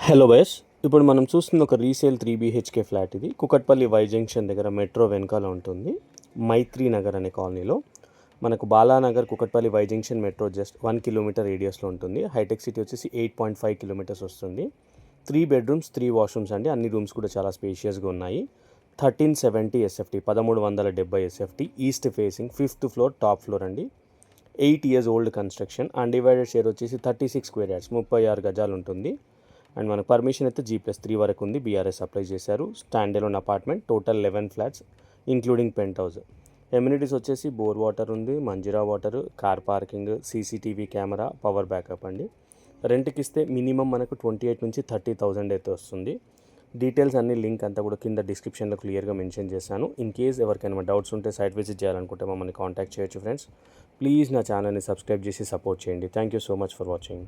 Hello bias, ఇప్పుడు మనం చూస్తున్న ఒక రీసేల్ 3 BHK ఫ్లాట్. ఇది కుకట్పల్లి వై జంక్షన్ దగ్గర మెట్రో వెనకాల ఉంటుంది. మైత్రి నగర్ అనే కాలనీలో మనకు Balanagar Kukatpally Y junction metro just 1 kilometre రేడియస్లో ఉంటుంది. హైటెక్ సిటీ వచ్చేసి 8.5 కిలోమీటర్స్ వస్తుంది. 3 బెడ్రూమ్స్ 3 వాష్రూమ్స్ అండి. అన్ని రూమ్స్ కూడా చాలా స్పేషియస్గా ఉన్నాయి. 1370 SFT 1370 SFT east facing 5th floor top floor అండి. 8 years old construction. Undivided share వచ్చేసి 36 స్క్వేర్ యార్డ్స్ 36 గజాలు ఉంటుంది. అండ్ మనకు పర్మిషన్ అయితే G+3 వరకు ఉంది. బీఆర్ఎస్ అప్లై చేశారు. Stand alone apartment, total 11 flats including penthouse. Amenities వచ్చేసి బోర్ వాటర్ ఉంది, Manjira water, car parking, CCTV camera, power backup అండి. రెంట్కి ఇస్తే మినిమం మనకు 28 నుంచి 30,000 అయితే వస్తుంది. డీటెయిల్స్ అన్ని లింక్ అంతా కూడా కింద డిస్క్రిప్షన్లో క్లియర్గా మెన్షన్ చేశాను. ఇన్ కేస్ ఎవరికైనా డౌట్స్ ఉంటే సైట్ విజిట్ చేయాలనుకుంటే మమ్మల్ని కాంటాక్ట్ చేయొచ్చు ఫ్రెండ్స్. ప్లీజ్ నా ఛానల్ని సబ్స్క్రైబ్ చేసి సపోర్ట్ చేయండి. Thank you so much for watching.